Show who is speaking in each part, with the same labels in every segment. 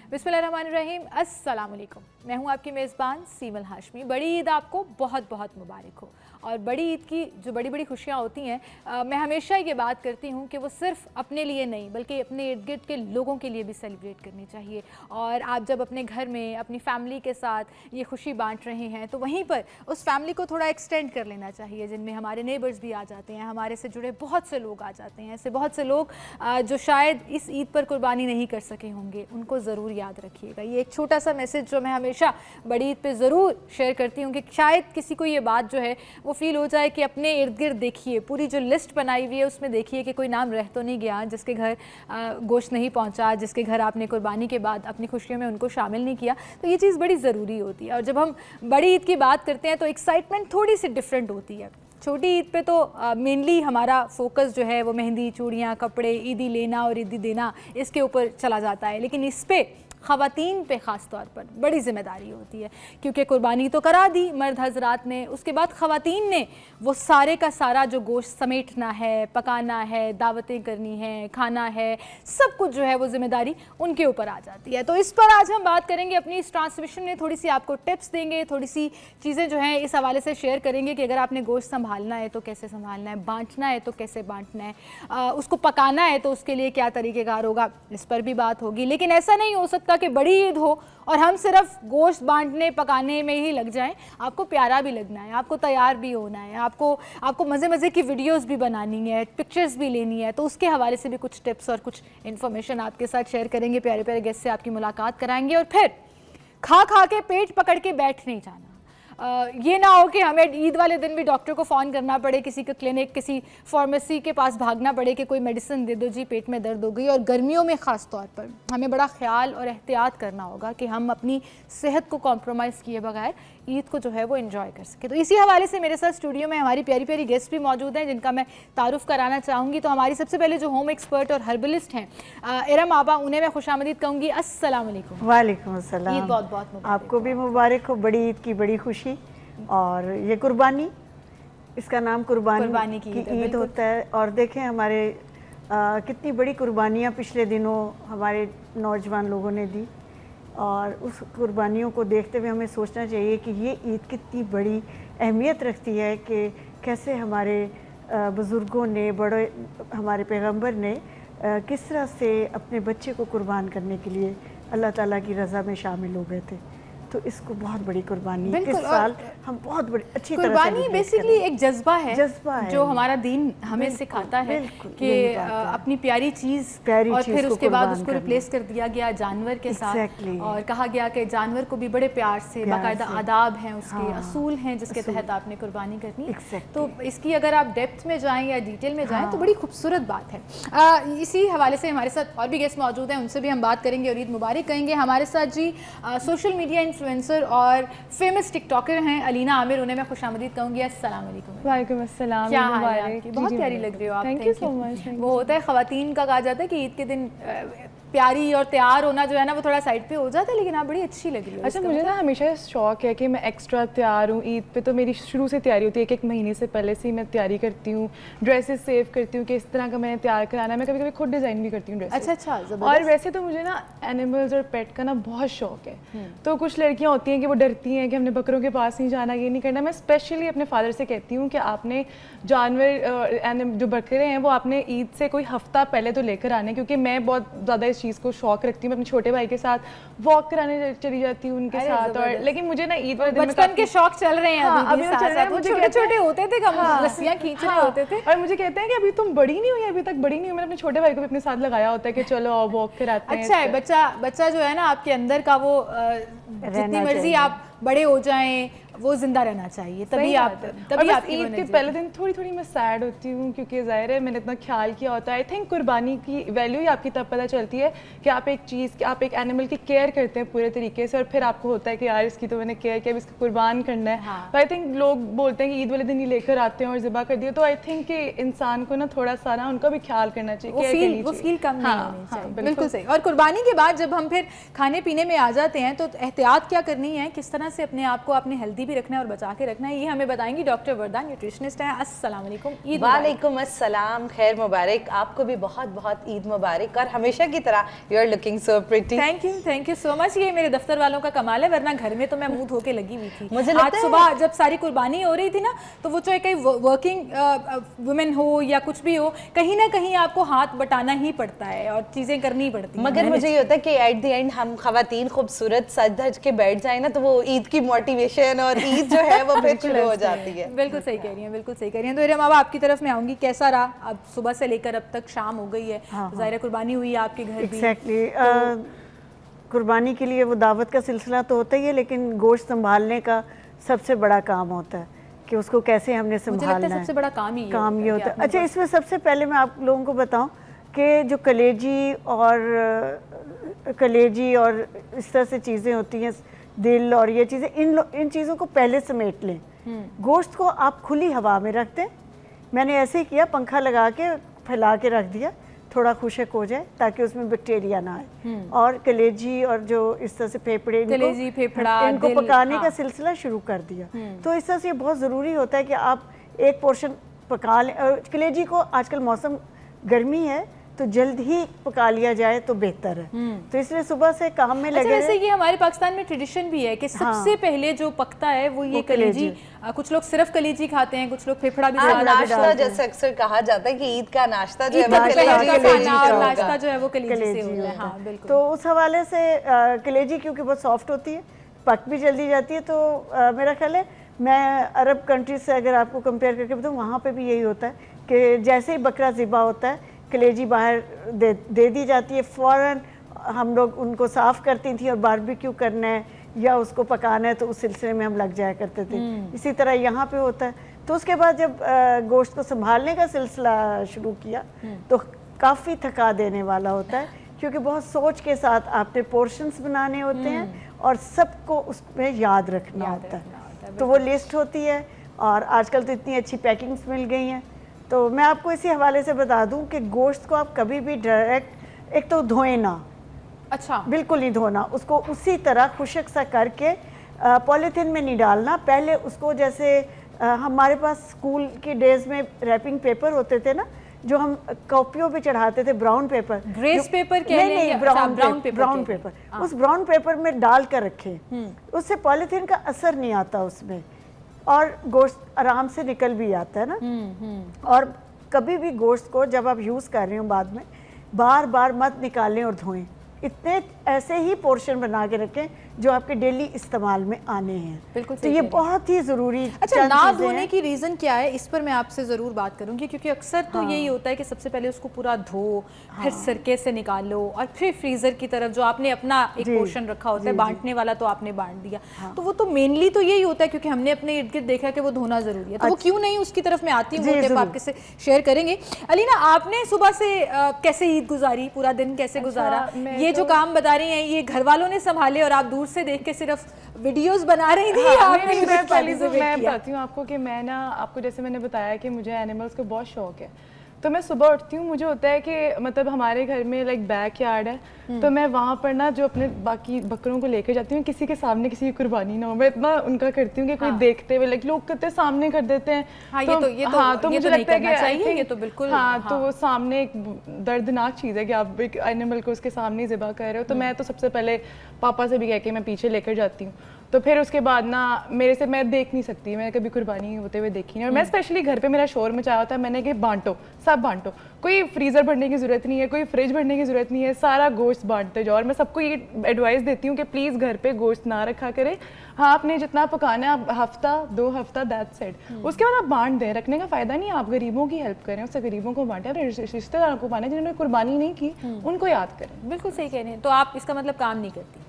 Speaker 1: बिस्मिल्लाहिर्रहमानिर्रहीम, अस्सलाम वालेकुम। मैं हूं आपकी मेज़बान सीमल हाशमी। बड़ी ईद आपको बहुत बहुत मुबारक हो। और बड़ी ईद की जो बड़ी बड़ी खुशियां होती हैं, मैं हमेशा ये बात करती हूं कि वो सिर्फ अपने लिए नहीं बल्कि अपने इर्द गिर्द के लोगों के लिए भी सेलिब्रेट करनी चाहिए। और आप जब अपने घर में अपनी फैमिली के साथ ये खुशी बांट रहे हैं तो वहीं पर उस फैमिली को थोड़ा एक्सटेंड कर लेना चाहिए, जिनमें हमारे नेबर्स भी आ जाते हैं, हमारे से जुड़े बहुत से लोग आ जाते हैं। ऐसे बहुत से लोग जो शायद इस ईद पर कुर्बानी नहीं कर सके होंगे, उनको ज़रूर याद रखिएगा। ये एक छोटा सा मैसेज जो मैं हमेशा बड़ी ईद पे ज़रूर शेयर करती हूँ कि शायद किसी को ये बात जो है वो फील हो जाए कि अपने इर्द गिर्द देखिए, पूरी जो लिस्ट बनाई हुई है उसमें देखिए कि कोई नाम रह तो नहीं गया जिसके घर गोश्त नहीं पहुँचा, जिसके घर आपने कुर्बानी के बाद अपनी खुशियों में उनको शामिल नहीं किया। तो ये चीज़ बड़ी ज़रूरी होती है। और जब हम बड़ी ईद की बात करते हैं तो एक्साइटमेंट थोड़ी सी डिफरेंट होती है। छोटी ईद पे तो मेनली हमारा फोकस जो है वो मेहंदी, चूड़ियाँ, कपड़े, ईदी लेना और ईदी देना, इसके ऊपर चला जाता है। लेकिन इस पे ख़वातीन पे ख़ास तौर पर बड़ी ज़िम्मेदारी होती है, क्योंकि कुर्बानी तो करा दी मर्द हजरात ने, उसके बाद ख़वातीन ने वो सारे का सारा जो गोश्त समेटना है, पकाना है, दावतें करनी है, खाना है, सब कुछ जो है वो ज़िम्मेदारी उनके ऊपर आ जाती है। तो इस पर आज हम बात करेंगे। अपनी इस ट्रांसमिशन में थोड़ी सी आपको टिप्स देंगे, थोड़ी सी चीज़ें जो हैं इस हवाले से शेयर करेंगे कि अगर आपने गोश्त संभालना है तो कैसे संभालना है, बाँटना है तो कैसे बाँटना है, उसको पकाना है तो उसके लिए क्या तरीक़ेकार होगा, इस पर भी बात होगी। लेकिन ऐसा नहीं हो सकता कि बड़ी ईद हो और हम सिर्फ गोश्त बांटने पकाने में ही लग जाएं। आपको प्यारा भी लगना है, आपको तैयार भी होना है, आपको मज़े मज़े की वीडियोस भी बनानी है, पिक्चर्स भी लेनी है। तो उसके हवाले से भी कुछ टिप्स और कुछ इन्फॉर्मेशन आपके साथ शेयर करेंगे। प्यारे प्यारे गेस्ट से आपकी मुलाकात कराएंगे और फिर खा खा के पेट पकड़ के बैठ नहीं जाना। ये ना हो कि हमें ईद वाले दिन भी डॉक्टर को फ़ोन करना पड़े, किसी का क्लिनिक, किसी फार्मेसी के पास भागना पड़े कि कोई मेडिसिन दे दो जी, पेट में दर्द हो गई। और गर्मियों में ख़ास तौर पर हमें बड़ा ख्याल और एहतियात करना होगा कि हम अपनी सेहत को कॉम्प्रोमाइज़ किए बगैर ईद को जो है वो एंजॉय कर सके। तो इसी हवाले से मेरे साथ स्टूडियो में हमारी प्यारी प्यारी गेस्ट भी मौजूद हैं, जिनका मैं तारुफ कराना चाहूँगी। तो हमारी सबसे पहले जो होम एक्सपर्ट और हर्बलिस्ट हैं इरम आबा, उन्हें मैं खुशामदीद कहूँगी। अस्सलाम वालेकुम।
Speaker 2: वालेकुम अस्सलाम।
Speaker 1: ईद बहुत बहुत मुबारक।
Speaker 2: आपको भी मुबारक हो, बड़ी ईद की बड़ी खुशी। और ये कुर्बानी, इसका नाम कुर्बानी की ईद होता है। और देखें हमारे कितनी बड़ी कुर्बानियाँ पिछले दिनों हमारे नौजवान लोगों ने दी, और उस कुर्बानियों को देखते हुए हमें सोचना चाहिए कि ये ईद कितनी बड़ी अहमियत रखती है कि कैसे हमारे बुज़ुर्गों ने, बड़े हमारे पैगंबर ने किस तरह से अपने बच्चे को कुर्बान करने के लिए अल्लाह ताला की रज़ा में शामिल हो गए थे। तो इसको बहुत बड़ी कुर्बानी इस साल हम बहुत बड़ी अच्छी तरह से
Speaker 1: कुर्बानी बेसिकली एक जज्बा है जो हमारा दीन हमें सिखाता है कि अपनी प्यारी चीज़ और फिर उसके बाद उसको रिप्लेस कर दिया गया जानवर के साथ। और कहा गया कि जानवर को भी बड़े प्यार से, बाकायदा आदाब हैं, उसके असूल हैं जिसके तहत आपने कुर्बानी करनी। तो इसकी अगर आप डेप्थ में जाएँ या डिटेल में जाएँ तो बड़ी खूबसूरत बात है। इसी हवाले से हमारे साथ और भी गेस्ट मौजूद हैं, उनसे भी हम बात करेंगे और ईद मुबारक कहेंगे। हमारे साथ जी सोशल मीडिया इन्फ्लुएंसर और फेमस टिकटॉकर हैं अलीना आमिर, उन्हें मैं खुशामदीद कहूँगी। अस्सलाम वालेकुम।
Speaker 3: वालेकुम अस्सलाम।
Speaker 1: क्या हाल है आपकी? बहुत प्यारी लग रही हो आप।
Speaker 3: Thank you so much.
Speaker 1: वो होता है ख़वातीन का, कहा जाता है कि ईद के दिन प्यारी और तैयार होना जो है ना वो थोड़ा साइड पे हो जाता है, लेकिन आप बड़ी अच्छी लग रही हो।
Speaker 3: अच्छा, मुझे ना हमेशा शौक है कि मैं एक्स्ट्रा तैयार हूँ। ईद पे तो मेरी शुरू से तैयारी होती है, एक महीने से पहले से ही मैं तैयारी करती हूँ, ड्रेसेस सेव करती हूँ कि इस तरह का मैंने तैयार कराना है। मैं कभी कभी खुद डिज़ाइन भी करती हूँ ड्रेसेस।
Speaker 1: अच्छा।
Speaker 3: और वैसे तो मुझे ना एनिमल्स और पेट का ना बहुत शौक है। तो कुछ लड़कियाँ होती हैं कि वो डरती हैं कि हमने बकरों के पास नहीं जाना, ये नहीं करना। मैं स्पेशली अपने फादर से कहती हूँ कि आपने जानवर जो बकरे हैं वो आपने ईद से कोई हफ्ता पहले तो लेकर आने, क्योंकि मैं बहुत ज़्यादा इस चीज़ को शौक रखती हूँ। मैं अपने छोटे भाई के साथ वॉक कराने चली जाती हूँ उनके साथ। और लेकिन मुझे ना ईद वाले दिन
Speaker 1: बचपन के शौक चल रहे हैं।
Speaker 3: अभी चल रहे हैं। मुझे
Speaker 1: छोटे होते थे, रस्सियाँ खींच रहे होते थे।
Speaker 3: और मुझे कहते हैं कि अभी तुम बड़ी नहीं हुई, अभी तक बड़ी नहीं हुई। मैंने अपने छोटे भाई को भी अपने साथ लगाया होता है कि चलो वॉक कराते हैं।
Speaker 1: अच्छा है, बच्चा जो है ना आपके अंदर का, वो जितनी मर्जी आप बड़े हो जाएं वो जिंदा रहना चाहिए, तभी आप
Speaker 3: ईद के पहले दिन थोड़ी थोड़ी मैं सैड होती हूँ, क्योंकि ज़ाहिर है मैंने इतना ख्याल किया होता है। आई थिंक कुर्बानी की वैल्यू ही आपकी तब पता चलती है कि आप एक चीज़, आप एक एनिमल की केयर करते हैं पूरे तरीके से, और फिर आपको होता है कि यार इसकी तो मैंने केयर किया, अब इसको कुर्बान करना है। तो आई थिंक लोग बोलते हैं कि ईद वाले दिन ही लेकर आते हैं और ज़िबा कर दिया। तो आई थिंक कि इंसान को ना थोड़ा सा ना उनका भी ख्याल करना चाहिए,
Speaker 1: वो फील कम नहीं होनी चाहिए। बिल्कुल सही। और कुर्बानी के बाद जब हम फिर खाने पीने में आ जाते हैं तो एहतियात क्या करनी है, किस तरह से अपने आप को आपने हेल्दी हेल्दी भी रखना है और बचा के रखना है, ये हमें बताएंगी डॉक्टर वरदा, न्यूट्रिशनिस्ट हैं। अस्सलाम वालेकुम। ईद
Speaker 4: वालेकुम अस्सलाम, खैर मुबारक, आपको भी बहुत बहुत ईद मुबारक और हमेशा की तरह you are looking so pretty.
Speaker 1: Thank you so much. ये मेरे दफ्तर वालों का कमाल है, वरना घर में तो मैं मुंह धो के लगी हुई थी।
Speaker 4: मुझे
Speaker 1: आज सुबह जब सारी कुर्बानी हो रही थी ना, तो वो चाहे कहीं वर्किंग वुमेन हो या कुछ भी हो, कहीं ना कहीं आपको हाथ बटाना ही पड़ता है और चीजें करनी पड़ती हैं।
Speaker 4: मगर मुझे ये होता है कि एट द एंड हम खवातीन खूबसूरत सज धज के बैठ जाए ना, तो वो ईद की मोटिवेशन और ईद जो है वो फिर शुरू हो जाती है।
Speaker 1: बिल्कुल सही कह रही हैं, बिल्कुल सही कह रही हैं। तो इरम, अब आपकी तरफ मैं आऊंगी, कैसा रहा? अब सुबह से लेकर अब तक शाम हो गई है, ज़ाहिर कुर्बानी हुई है आपके घर भी।
Speaker 2: एग्जैक्टली, कुर्बानी के लिए वो दावत का सिलसिला तो होता ही है, लेकिन गोश्त संभालने का सबसे बड़ा काम होता है कि उसको कैसे हमने संभालना है।
Speaker 1: सबसे बड़ा काम ही
Speaker 2: होता है। अच्छा, इसमें सबसे पहले मैं आप लोगों को बताऊं कि जो कलेजी और इस तरह से चीज़ें होती हैं, दिल और ये चीज़ें, इन चीज़ों को पहले समेट लें। गोश्त को आप खुली हवा में रख दें। मैंने ऐसे ही किया, पंखा लगा के फैला के रख दिया, थोड़ा खुशक हो जाए ताकि उसमें बैक्टीरिया ना आए। और कलेजी और जो इस तरह से फेफड़े, इनको पकाने का सिलसिला शुरू कर दिया। तो इस तरह से ये बहुत ज़रूरी होता है कि आप एक पोर्शन पका लें। कलेजी को आजकल मौसम गर्मी है तो जल्द ही पका लिया जाए तो बेहतर है। तो इसलिए सुबह से काम में लगे।
Speaker 1: वैसे ये हमारे पाकिस्तान में ट्रेडिशन भी है कि सबसे पहले जो पकता है वो ये कलेजी। कुछ लोग सिर्फ कलेजी खाते हैं, कुछ लोग फेफड़ा भी
Speaker 4: नाश्ता जैसे अक्सर कहा जाता है कि ईद का नाश्ता जो है वो
Speaker 1: कलेजी से होता है। हाँ, बिल्कुल।
Speaker 2: तो उस हवाले से कलेजी क्योंकि बहुत सॉफ्ट होती है, पक भी जल्दी जाती है, तो मेरा ख्याल है, मैं अरब कंट्रीज से अगर आपको कंपेयर करके बताऊँ, वहाँ पे भी यही होता है कि जैसे ही बकरा ज़िबा होता है, कलेजी बाहर दे दी जाती है, फ़ौरन हम लोग उनको साफ़ करती थी और बारबेक्यू करना है या उसको पकाना है तो उस सिलसिले में हम लग जाया करते थे। इसी तरह यहाँ पे होता है। तो उसके बाद जब गोश्त को संभालने का सिलसिला शुरू किया तो काफ़ी थका देने वाला होता है, क्योंकि बहुत सोच के साथ आपने पोर्शंस बनाने होते हैं और सबको उसमें याद रखना होता है। तो वो लिस्ट होती है और आजकल तो इतनी अच्छी पैकिंग्स मिल गई हैं। तो मैं आपको इसी हवाले से बता दूं कि गोश्त को आप कभी भी डायरेक्ट, एक तो धोएं ना,
Speaker 1: अच्छा,
Speaker 2: बिल्कुल नहीं धोना, उसको उसी तरह खुशक सा करके पॉलीथीन में नहीं डालना। पहले उसको जैसे हमारे पास स्कूल के डेज में रैपिंग पेपर होते थे ना, जो हम कॉपियों पे चढ़ाते थे, ब्राउन पेपर,
Speaker 1: ग्रेस पेपर
Speaker 2: नहीं, ब्राउन पेपर, उस ब्राउन पेपर में डाल कर रखें। उससे पॉलीथीन का असर नहीं आता उसमें और गोश्त आराम से निकल भी आता है ना। और कभी भी गोश्त को जब आप यूज़ कर रहे हो बाद में बार बार मत निकालें और धोएं। इतने ऐसे ही पोर्शन बना के रखें जो आपके डेली इस्तेमाल में आने हैं।
Speaker 1: बिल्कुल।
Speaker 2: तो ये बहुत ही ज़रूरी।
Speaker 1: अच्छा, ना धोने की रीज़न क्या है, इस पर मैं आपसे ज़रूर बात करूंगी, क्योंकि अक्सर तो यही होता है कि सबसे पहले उसको पूरा धो, फिर सिरके से निकालो और फिर फ्रीज़र की तरफ जो आपने अपना एक पोर्शन रखा होता है, बांटने वाला तो आपने बांट दिया। तो वो तो मेनली तो यही होता है, क्योंकि हमने अपने इर्द गिर्द देखा कि वो धोना ज़रूरी है। तो वो क्यों नहीं, उसकी तरफ मैं आती हूँ, वो टिप आपके से शेयर करेंगे। अलीना, आपने सुबह से कैसे ईद गुजारी, पूरा दिन कैसे गुजारा? ये जो काम बता रही हैं ये घर वालों ने संभाले और आप दूर से देख के सिर्फ वीडियोस बना रही थी?
Speaker 3: मैं बताती हूँ आपको कि मैं ना, आपको जैसे मैंने बताया कि मुझे एनिमल्स का बहुत शौक है, तो मैं सुबह उठती हूँ, मुझे होता है कि मतलब हमारे घर में लाइक बैक यार्ड है, तो मैं वहाँ पर ना जो अपने बाकी बकरों को लेकर जाती हूँ, किसी के सामने किसी की कुर्बानी ना हो, मैं इतना उनका करती हूँ कि कोई देखते हुए, लाइक लोग कितने सामने कर देते हैं। तो मुझे लगता है कि
Speaker 1: ये तो बिल्कुल,
Speaker 3: तो वो सामने एक दर्दनाक चीज़ है कि आप एक एनिमल को उसके सामने ज़िबा कर रहे हो। तो मैं तो सबसे पहले पापा से भी कह के मैं पीछे लेकर जाती हूँ। तो फिर उसके बाद ना मेरे से, मैं देख नहीं सकती, मैं कभी कुर्बानी होते हुए देखी नहीं। और मैं स्पेशली घर पे मेरा शोर मचाया होता है, मैंने कि बांटो, सब बांटो, कोई फ्रीज़र भरने की ज़रूरत नहीं है, कोई फ्रिज भरने की ज़रूरत नहीं है, सारा गोश्त बांटते जाओ। और मैं सबको ये एडवाइस देती हूँ कि प्लीज़ घर पे गोश्त ना रखा करें। हाँ, आपने जितना पकाना है आप हफ्ता 2 हफ्ता दैट्स इट, उसके बाद आप बांट दें। रखने का फ़ायदा नहीं है, आप गरीबों की हेल्प करें, उससे गरीबों को बांटें, अपने रिश्तेदारों को बांटें जिन्होंने कुर्बानी नहीं की, उनको याद करें।
Speaker 1: बिल्कुल सही कह रहे हैं। तो आप इसका मतलब काम नहीं करती?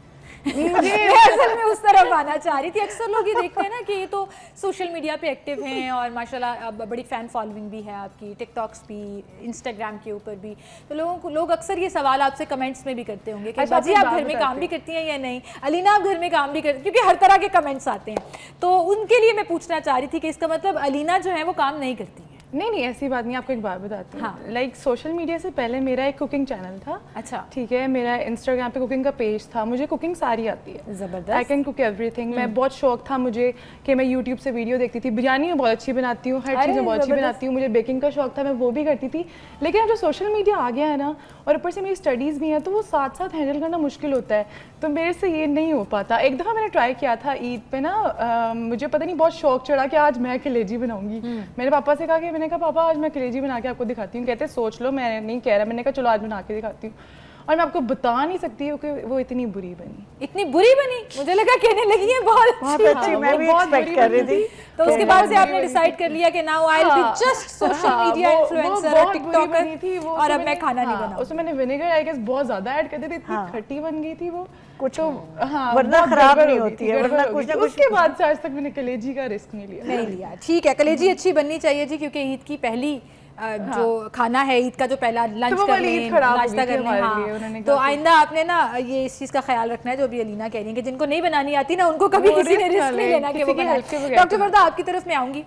Speaker 1: मैं असल में उस तरफ आना चाह रही थी। अक्सर लोग ये देखते हैं ना कि ये तो सोशल मीडिया पे एक्टिव हैं और माशाल्लाह बड़ी फ़ैन फॉलोइंग भी है आपकी, टिकटॉक्स भी, इंस्टाग्राम के ऊपर भी। तो लोग अक्सर ये सवाल आपसे कमेंट्स में भी करते होंगे कि बाजी आप घर में काम भी करती हैं या नहीं, अलीना आप घर में काम भी करती, क्योंकि हर तरह के कमेंट्स आते हैं। तो उनके लिए मैं पूछना चाह रही थी कि इसका मतलब अलीना जो है वो काम नहीं करती है?
Speaker 3: नहीं ऐसी बात नहीं, आपको एक बात बताती हूँ।
Speaker 1: हाँ।
Speaker 3: लाइक सोशल मीडिया से पहले मेरा एक कुकिंग चैनल था।
Speaker 1: अच्छा।
Speaker 3: ठीक है, मेरा इंस्टाग्राम पे कुकिंग का पेज था, मुझे कुकिंग सारी आती है,
Speaker 1: जबरदस्त।
Speaker 3: I can cook everything. मैं बहुत शौक था मुझे कि मैं यूट्यूब से वीडियो देखती थी, बिरयानी में बहुत अच्छी बनाती हूँ, हर चीज़ में बहुत अच्छी बनाती हूँ, मुझे बेकिंग का शौक था, मैं वो भी करती थी। लेकिन अब जो सोशल मीडिया आ गया है ना, और ऊपर से मेरी स्टडीज़ भी हैं, तो वो साथ साथ हैंडल करना मुश्किल होता है, तो मेरे से ये नहीं हो पाता। एक दफ़ा मैंने ट्राई किया था ईद पे ना, मुझे पता नहीं बहुत शौक चढ़ा कि आज मैं कलेजी बनाऊंगी। मैंने पापा से कहा कि, मैंने कहा पापा आज मैं कलेजी बना के आपको दिखाती हूँ। कहते सोच लो, मैं नहीं कह रहा। मैंने कहा चलो आज बना के दिखाती हूँ, और मैं आपको बता नहीं सकती हूँ कि वो इतनी बुरी बनी।
Speaker 1: इतनी बुरी बनी? मुझे लगा कहने लगी है बहुत
Speaker 2: अच्छी। मैं भी एक्सपेक्ट कर रही थी।
Speaker 1: तो उसके बाद से आपने डिसाइड कर लिया कि now I will be just social media influencer और टिकटॉकर, और अब मैं खाना नहीं बनाऊंगी।
Speaker 3: उसमें मैंने विनेगर आई गेस बहुत ज्यादा ऐड कर दी थी, इतनी खट्टी बन गई थी वो
Speaker 2: कुछ
Speaker 3: तो। हाँ,
Speaker 2: वरना खराब नहीं होती है, वरना कुछ ना कुछ।
Speaker 3: उसके बाद से आज तक मैंने कलेजी का रिस्क नहीं लिया।
Speaker 1: ठीक है, कलेजी अच्छी बननी चाहिए जी, क्योंकि ईद की पहली जो खाना है, ईद का जो पहला लंच कर लें, नाश्ता कर लें। हाँ, तो आइंदा आपने ना ये इस चीज़ का ख्याल रखना है, जो अभी अलीना कह रही है कि जिनको नहीं बनानी आती ना, उनको कभी किसी ने रिस्क नहीं लेना कि वो बनाए। डॉक्टर वर्दा, आपकी तरफ मैं आऊँगी।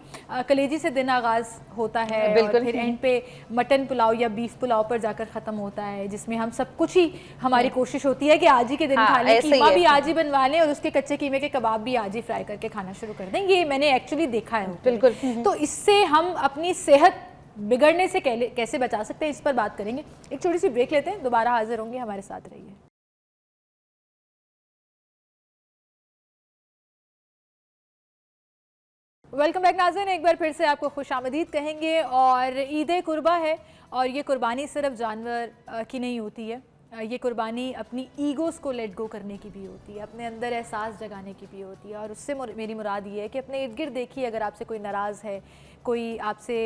Speaker 1: कलेजी से दिन आगाज़ होता है, बिल्कुल, फिर एंड पे मटन पुलाव या बीफ पुलाव पर जाकर ख़त्म होता है, जिसमें हम सब कुछ ही, हमारी कोशिश होती है कि आज ही के दिन खा लें, कीमा भी आज ही बनवा लें, और उसके कच्चे कीमे के कबाब भी आज ही फ्राई करके खाना शुरू कर दें। ये मैंने एक्चुअली देखा है। बिल्कुल। तो इससे हम अपनी सेहत बिगड़ने से कैसे बचा सकते हैं, इस पर बात करेंगे। एक छोटी सी ब्रेक लेते हैं, दोबारा हाजिर होंगे, हमारे साथ रहिए। वेलकम बैक नाज़रीन, एक बार फिर से आपको खुशामदीद कहेंगे। और ईद कुर्बा है, और ये कुर्बानी सिर्फ जानवर की नहीं होती है, ये कुर्बानी अपनी ईगोज़ को लेट गो करने की भी होती है, अपने अंदर एहसास जगाने की भी होती है। और उससे मेरी मुराद ये है कि अपने इर्द गिर्द देखिए, अगर आपसे कोई नाराज़ है, कोई आपसे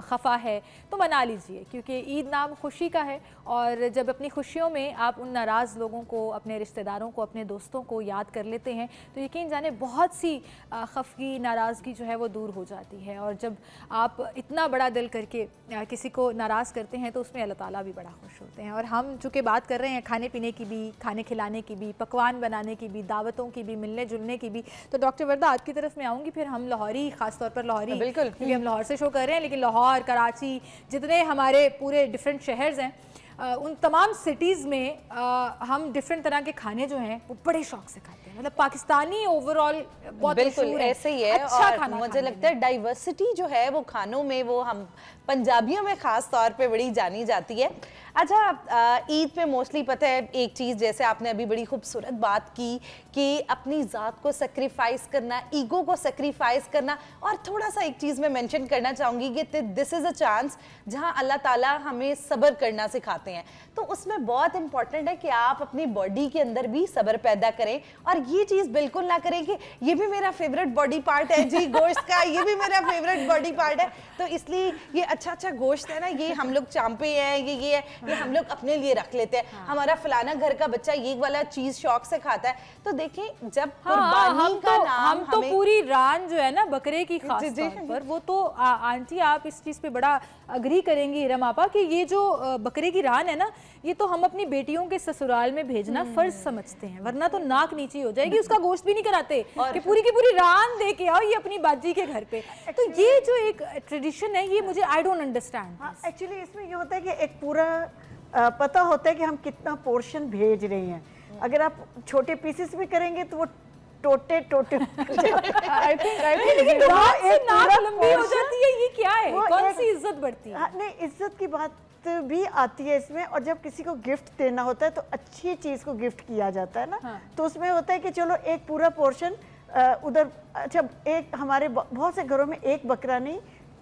Speaker 1: खफा है, तो मना लीजिए, क्योंकि ईद नाम खुशी का है। और जब अपनी खुशियों में आप उन नाराज़ लोगों को, अपने रिश्तेदारों को, अपने दोस्तों को याद कर लेते हैं, तो यकीन जाने बहुत सी खफगी, नाराज़गी जो है वो दूर हो जाती है। और जब आप इतना बड़ा दिल करके किसी को नाराज़ करते हैं, तो उसमें अल्लाह ताला भी बड़ा खुश होते हैं। और हम चूँकि बात कर रहे हैं खाने पीने की भी, खाने खिलाने की भी, पकवान बनाने की भी, दावतों की भी, मिलने जुलने की भी, तो डॉक्टर वर्दा आपकी तरफ मैं आऊँगी। फिर हम लाहौरी, ख़ासतौर पर लाहौरी, बिल्कुल, क्योंकि हम लाहौर से शो कर रहे हैं, लेकिन लाहौर, कराची, जितने हमारे पूरे डिफरेंट शहर्स हैं, उन तमाम सिटीज़ में हम डिफरेंट तरह के खाने जो हैं वो बड़े शौक से खाते हैं। मतलब पाकिस्तानी ओवरऑल बहुत
Speaker 4: बिल्कुल ऐसे ही है। अच्छा, और मुझे लगता है डाइवर्सिटी जो है वो खानों में, वो हम पंजाबियों में ख़ास तौर पे बड़ी जानी जाती है। अच्छा, ईद पे मोस्टली पता है एक चीज़, जैसे आपने अभी बड़ी खूबसूरत बात की कि अपनी ज़ात को सेक्रीफाइस करना, ईगो को सेक्रीफाइस करना। और थोड़ा सा एक चीज़ मैं मेंशन करना चाहूँगी कि दिस इज़ अ चांस जहाँ अल्लाह ताला हमें सब्र करना सिखाते हैं। तो उसमें बहुत इंपॉर्टेंट है कि आप अपनी बॉडी के अंदर भी सब्र पैदा करें, और ये चीज़ बिल्कुल ना करें कि ये भी मेरा फेवरेट बॉडी पार्ट है जी, गोश्त का, ये भी मेरा फेवरेट बॉडी पार्ट है, तो इसलिए ये अच्छा गोश्त है ना, ये हम लोग चांपे हैं, ये है, ये हम लोग अपने लिए रख लेते हैं। हमारा फलाना घर का बच्चा ये वाला चीज शौक से खाता है। तो देखें, जब कुर्बानी का नाम,
Speaker 1: हम तो पूरी रान जो है ना बकरे की, खास तौर पर, वो तो आंटी आप इस चीज पे बड़ा अग्री करेंगी इरम आपा, कि ये जो बकरे की रान है ना, ये तो हम अपनी बेटियों के ससुराल में भेजना फर्ज समझते हैं, वरना तो नाक नीची हो जाएगी। उसका गोश्त भी नहीं कराते कि पूरी की पूरी रान दे के आओ ये अपनी बाजी के घर पे। तो ये जो एक ट्रेडिशन है, ये मुझे आई डोंट अंडरस्टैंड।
Speaker 2: एक्चुअली इसमें ये होता है कि एक पूरा पता होता है कि हम कितना पोर्शन भेज रहे हैं। अगर आप छोटे पीसेस भी करेंगे तो वो टोटे
Speaker 1: आई थिंक नाक लंबी हो जाती है। ये क्या है, कौन सी इज्जत बढ़ती है?
Speaker 2: नहीं, इज्जत की बात भी आती है इसमें। और जब किसी को गिफ्ट देना होता है तो अच्छी चीज़ को गिफ्ट किया जाता है ना, तो उसमें होता है कि चलो एक पूरा पोर्शन उधर। अच्छा, एक हमारे बहुत से घरों में एक बकरा नहीं,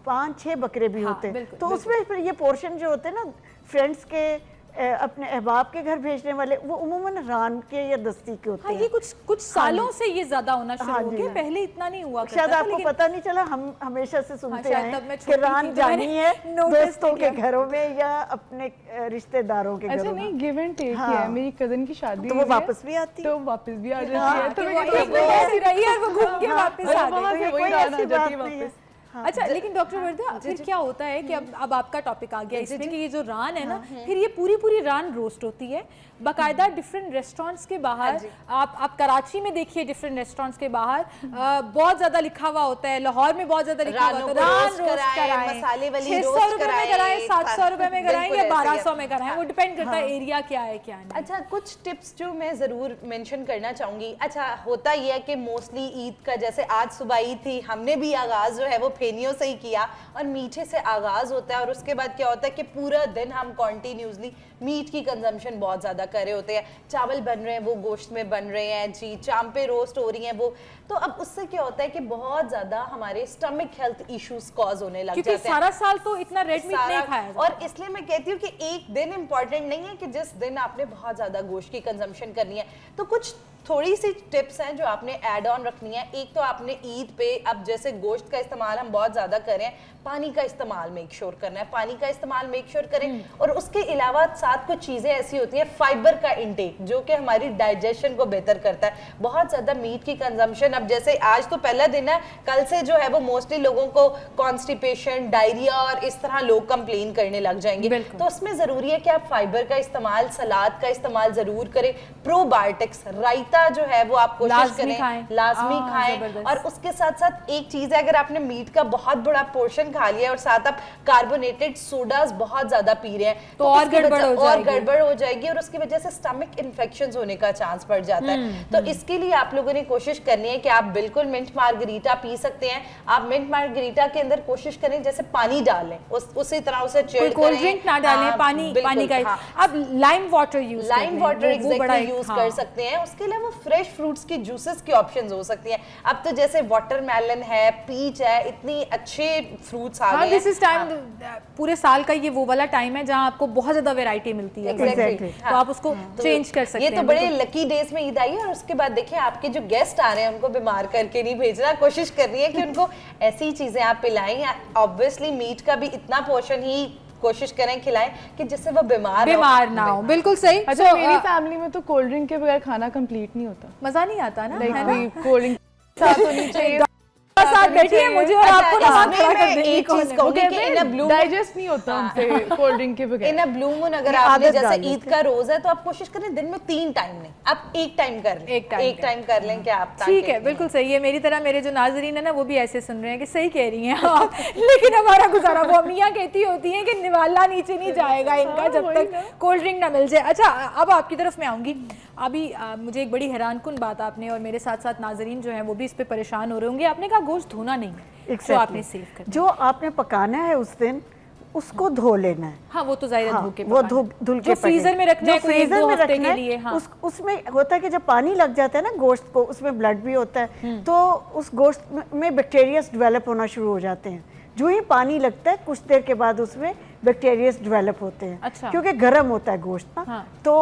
Speaker 2: 5-6 बकरे भी होते हैं, तो उसमें फिर ये पोर्शन जो होते हैं ना, फ्रेंड्स के, अपने अहबाब के घर भेजने वाले, वो उम्मूमन रान के या दस्ती के होते हैं।
Speaker 1: ये कुछ सालों से ये ज्यादा होना शुरू हो गया, पहले इतना नहीं हुआ।
Speaker 2: शायद आपको पता नहीं चला, हम हमेशा से सुनते हैं कि रान जानी है दोस्तों के घरों में या अपने रिश्तेदारों के घरों में।
Speaker 3: अच्छा, नहीं, गिव एंड टेक है। मेरी कजन की शादी,
Speaker 2: तो वो वापस भी आती है,
Speaker 3: तो वापस भी आ जाती है, तो
Speaker 1: वो घूम के वापस आ गई।
Speaker 3: वही रान आ जाती है वापस।
Speaker 1: अच्छा, लेकिन डॉक्टर वर्दा फिर क्या होता है कि अब आपका टॉपिक आ गया इसमें कि ये जो रान है ना, फिर ये पूरी रान रोस्ट होती है बाकायदा डिफरेंट रेस्टोरेंट्स के बाहर। आप कराची में देखिए डिफरेंट रेस्टोरेंट्स के बाहर बहुत ज्यादा लिखा हुआ होता है, लाहौर में बहुत ज्यादा लिखा हुआ होता है रान रोस्ट कराएं, 600 रुपए में कराएं, 700 रुपए में कराएं या 1200 में कराएं, वो डिपेंड करता है एरिया क्या है क्या नहीं।
Speaker 4: अच्छा, कुछ टिप्स जो मैं जरूर मेंशन करना चाहूंगी। अच्छा, होता यह है कि मोस्टली ईद का, जैसे आज सुबह ईद थी, हमने भी आगाज जो है वो फेनियों से ही किया और मीठे से आगाज होता है और उसके बाद क्या होता है कि पूरा दिन हम कॉन्टिन्यूसली मीट की कंजम्पशन बहुत ज्यादा कर रहे होते हैं। चावल बन रहे हैं वो गोश्त में बन रहे हैं जी, चांपे रोस्ट हो रही हैं वो, तो अब उससे क्या होता है कि बहुत ज्यादा हमारे स्टमक हेल्थ इश्यूज कॉज होने लग जाते हैं।
Speaker 1: सारा साल तो इतना रेड मीट नहीं खाया जाता।
Speaker 4: और इसलिए मैं कहती हूँ कि एक दिन इंपॉर्टेंट नहीं है कि जिस दिन आपने बहुत ज्यादा गोश्त की कंजम्पशन करनी है। तो कुछ थोड़ी सी टिप्स हैं जो आपने ऐड ऑन रखनी है। एक तो आपने ईद पे, अब जैसे गोश्त का इस्तेमाल हम बहुत ज्यादा कर रहे हैं, पानी का इस्तेमाल मेक श्योर करना है, पानी का इस्तेमाल मेक श्योर करें। और उसके अलावा साथ कुछ चीजें ऐसी होती हैं, फाइबर का इंटेक जो कि हमारी डाइजेशन को बेहतर करता है। बहुत ज्यादा मीट की कंजम्पशन, अब जैसे आज तो पहला दिन है, कल से जो है वो मोस्टली लोगों को कॉन्स्टिपेशन, डायरिया और इस तरह लोग कंप्लेन करने लग जाएंगे। तो उसमें जरूरी है कि आप फाइबर का इस्तेमाल, सलाद का इस्तेमाल जरूर करें। प्रोबायोटिक्स, रायता जो है वो आप कोशिश करें लाजमी खाएं। और उसके साथ साथ एक चीज है, अगर आपने मीट का बहुत बड़ा पोर्शन खा लिया और साथ आप कार्बोनेटेड सोडास बहुत ज्यादा पी रहे हैं
Speaker 1: तो और
Speaker 4: गड़बड़ हो जाएगी और उसकी वजह से स्टमक इन्फेक्शंस होने का चांस बढ़ जाता है। तो इसके लिए आप लोगों ने कोशिश करनी है कि आप बिल्कुल मिंट मार्गरीटा पी सकते हैं। आप मिंट मार्गरीटा के अंदर कोशिश करें जैसे पानी डालें, उसी तरह उसे चिल्ड करें,
Speaker 1: कोल्ड ड्रिंक ना डालें, पानी का आप लाइम वाटर यूज
Speaker 4: कर सकते हैं। उसके अलावा फ्रेश फ्रूट्स की जूसेस की ऑप्शंस हो सकती हैं। अब तो जैसे वाटरमेलन है, पीच है, इतनी अच्छे फ्रूट्स आ गए हैं।
Speaker 1: दिस इज टाइम, पूरे साल का ये वो वाला टाइम है जहां आपको बहुत ज्यादा वैरायटी मिलती है। तो आप उसको चेंज कर सकते हैं।
Speaker 4: ये तो बड़े लकी डेज में ईद आई है। और उसके बाद देखिए आपके जो गेस्ट आ रहे हैं उनको बीमार करके नहीं भेजना, कोशिश करनी है कि उनको ऐसी चीजें आप पिलाएं। ऑब्वियसली मीट का भी इतना पोर्शन ही कोशिश करें खिलाएं कि जिससे वो बीमार
Speaker 1: ना हो। बिल्कुल सही।
Speaker 3: अच्छा, मेरी फैमिली में तो कोल्ड ड्रिंक के बगैर खाना कंप्लीट नहीं होता,
Speaker 1: मजा नहीं आता ना,
Speaker 3: कोल्ड ड्रिंक साथ होनी चाहिए।
Speaker 1: साथ बैठिए मुझे और आपको ना हाथ खड़ा कर देंगे।
Speaker 4: एक चीज कहूंगी कि इन अ ब्लू
Speaker 3: डाइजेस्ट नहीं होता हमसे कोल्ड ड्रिंक के बगैर।
Speaker 4: इन अ ब्लू मून अगर आपने जैसे ईद का रोज है तो आप कोशिश करें दिन में 3 टाइम नहीं, आप एक टाइम कर लें, एक टाइम कर लें कि आप,
Speaker 1: ठीक है, बिल्कुल सही है। मेरी तरह मेरे जो नाज़रीन है ना वो भी ऐसे सुन रहे हैं कि सही कह रही हैं आप, लेकिन हमारा गुजारा, वो अम्मियाँ कहती होती हैं कि निवाला नीचे नहीं जाएगा इनका जब तक कोल्ड ड्रिंक ना मिल जाए। अच्छा, अब आपकी तरफ मैं आऊँगी। अभी मुझे एक बड़ी हैरानकुन बात आपने और मेरे साथ साथ नाजरीन जो हैं वो भी इस पे परेशान हो रहे होंगे, आपने कहा गोश्त धोना नहीं है, जो आपने सेव करना, जो
Speaker 2: आपने पकाना है उस दिन उसको धो लेना है।
Speaker 1: हाँ, वो तो ज़ाहिर है धो के,
Speaker 2: वो धुल के
Speaker 1: फ्रीजर में रखना है, फ्रीजर में रखने के लिए। हाँ।
Speaker 2: उसमें होता है कि जब पानी लग जाता है ना गोश्त को, उसमें ब्लड भी होता है, तो उस गोश्त में बैक्टीरियाज डेवलप होना शुरू हो जाते हैं। जो ही पानी लगता है कुछ देर के बाद उसमें बैक्टीरियाज डेवलप होते हैं।
Speaker 1: अच्छा।
Speaker 2: क्योंकि गर्म होता है गोश्त ना। हाँ। तो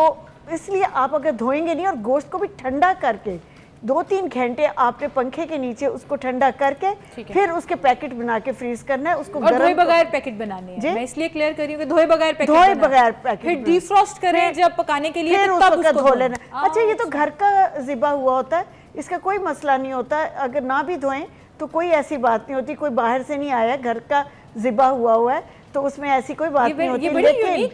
Speaker 2: इसलिए आप अगर धोएंगे नहीं और गोश्त को भी ठंडा करके 2-3 घंटे आपने पंखे के नीचे उसको ठंडा करके फिर उसके पैकेट बना के फ्रीज करना है। उसको
Speaker 1: धोए बगैर पैकेट बनाने हैं। मैं इसलिए क्लियर कर रही हूँ कि धोए बगैर पैकेट, फिर डिफ्रॉस्ट करें जब पकाने के लिए,
Speaker 2: फिर उसको धो लेना। अच्छा, ये तो घर का ज़िबा हुआ होता है, इसका कोई मसला नहीं होता है। अगर ना भी धोएं तो कोई ऐसी बात नहीं होती, कोई बाहर से नहीं आया, घर का ज़िबा हुआ है तो उसमें ऐसी कोई बात नहीं होती। लेकिन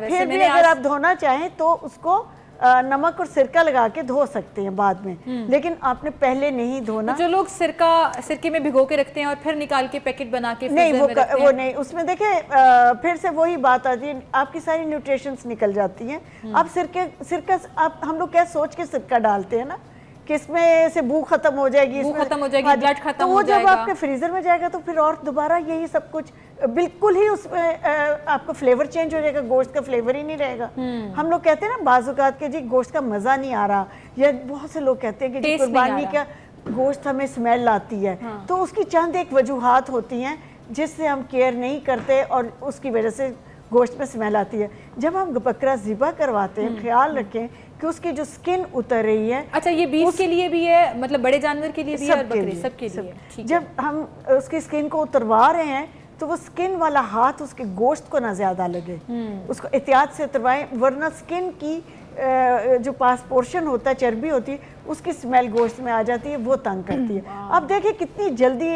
Speaker 2: फिर भी अगर आप धोना चाहें तो उसको नमक और सिरका लगा के धो सकते हैं बाद में, लेकिन आपने पहले नहीं धोना।
Speaker 1: जो लोग सिरके में भिगो के रखते हैं और फिर निकाल के पैकेट बना के
Speaker 2: नहीं, वो नहीं, उसमें देखें फिर से वही बात आती है, आपकी सारी न्यूट्रिशंस निकल जाती हैं। आप सिरका आप हम लोग क्या सोच के सिरका डालते हैं ना कि इसमें से बू खत्म हो जाएगी,
Speaker 1: ब्लड खत्म हो जाएगा।
Speaker 2: तो वो जब आपके फ्रीजर में जाएगा तो फिर और दोबारा यही सब कुछ बिल्कुल ही उसमें आपका फ्लेवर चेंज हो जाएगा, गोश्त का फ्लेवर ही नहीं रहेगा। हम लोग कहते हैं ना बाज़-औक़ात के जी गोश्त का मज़ा नहीं आ रहा, या बहुत से लोग कहते हैं कि कुर्बानी का गोश्त हमें स्मेल आती है। तो उसकी चंद एक वजूहात होती हैं जिससे हम केयर नहीं करते और उसकी वजह से गोश्त में स्मेल आती है। जब हम बकरा ज़िबा करवाते हैं, ख्याल रखें कि उसकी जो स्किन उतर रही है।
Speaker 1: अच्छा, ये बीफ के लिए भी है, मतलब बड़े जानवर के लिए भी है और बकरे सबके लिए।
Speaker 2: जब हम उसकी स्किन को उतरवा रहे हैं तो वो स्किन वाला हाथ उसके गोश्त को ना ज्यादा लगे, उसको एहतियात से उतरवाएं, वरना स्किन की जो पास पोर्शन होता है, चर्बी होती है, उसकी स्मेल गोश्त में आ जाती है, वो तंग करती है। अब देखिए कितनी जल्दी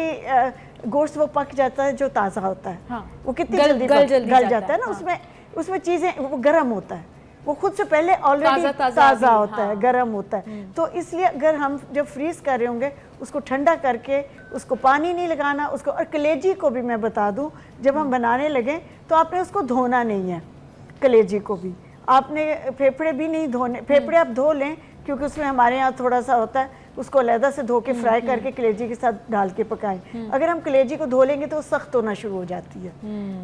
Speaker 2: गोश्त वो पक जाता है जो ताज़ा होता है,
Speaker 1: हाँ।
Speaker 2: वो कितनी
Speaker 1: गल
Speaker 2: गल जाता है ना,
Speaker 1: हाँ।
Speaker 2: उसमें चीज़ें वो गर्म होता है, वो खुद से पहले ऑलरेडी ताज़ा होता है, गर्म होता है। तो इसलिए अगर हम जब फ्रीज कर रहे होंगे उसको ठंडा करके, उसको पानी नहीं लगाना उसको। और कलेजी को भी मैं बता दूं, जब हम बनाने लगे तो आपने उसको धोना नहीं है, कलेजी को भी आपने, फेफड़े भी नहीं धोने, फेफड़े आप धो लें क्योंकि उसमें हमारे यहाँ थोड़ा सा होता है, उसको अलहदा से धो के फ्राई करके कलेजी के साथ डाल के पकाएं। अगर हम कलेजी को धो लेंगे तो वो सख्त होना शुरू हो जाती है,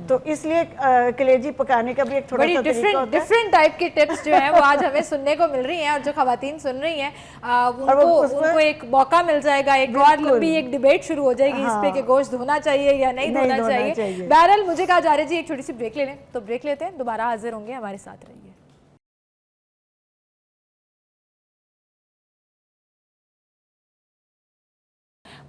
Speaker 2: तो इसलिए कलेजी पकाने का भी एक थोड़ा सा तरीका होता है।
Speaker 1: डिफरेंट टाइप की टिप्स जो है वो आज हमें सुनने को मिल रही हैं, और जो खवातीन सुन रही हैं उनको एक मौका मिल जाएगा, एक और लंबी एक डिबेट शुरू हो जाएगी इस पे कि गोश्त धोना चाहिए या नहीं धोना चाहिए। बहरहाल मुझे कहा जा रहा है जी एक छोटी सी ब्रेक ले लें, तो ब्रेक लेते हैं, दोबारा हाजिर होंगे, हमारे साथ रहिए।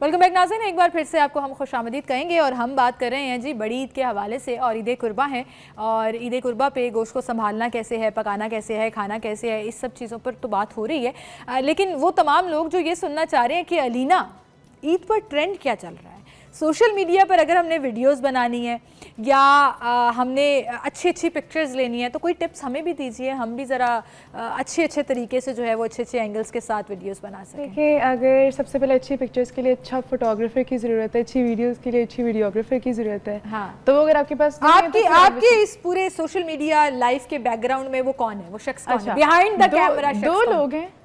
Speaker 1: वेलकम बैक नाज़रीन, एक बार फिर से आपको हम खुशामदीद कहेंगे, और हम बात कर रहे हैं जी बड़ी ईद के हवाले से, और ईद कुर्बा है, और ईद कुर्बा पे गोश्त को संभालना कैसे है, पकाना कैसे है, खाना कैसे है, इस सब चीज़ों पर तो बात हो रही है। लेकिन वो तमाम लोग जो ये सुनना चाह रहे हैं कि अलीना ईद पर ट्रेंड क्या चल रहा है, सोशल मीडिया पर अगर हमने वीडियोस बनानी है या हमने अच्छी अच्छी पिक्चर्स लेनी है तो कोई टिप्स हमें भी दीजिए, हम भी ज़रा अच्छे तरीके से जो है वो अच्छे एंगल्स के साथ वीडियोस बना सकें।
Speaker 3: देखिए, अगर सबसे पहले अच्छी पिक्चर्स के लिए अच्छा फोटोग्राफर की ज़रूरत है, अच्छी वीडियोस के लिए अच्छी वीडियोग्राफर की ज़रूरत है।
Speaker 1: हाँ।
Speaker 3: तो वो अगर आपके पास
Speaker 1: आपके इस पूरे सोशल मीडिया लाइफ के बैकग्राउंड में वो कौन है, वो शख्स कौन है बिहाइंड द कैमरा?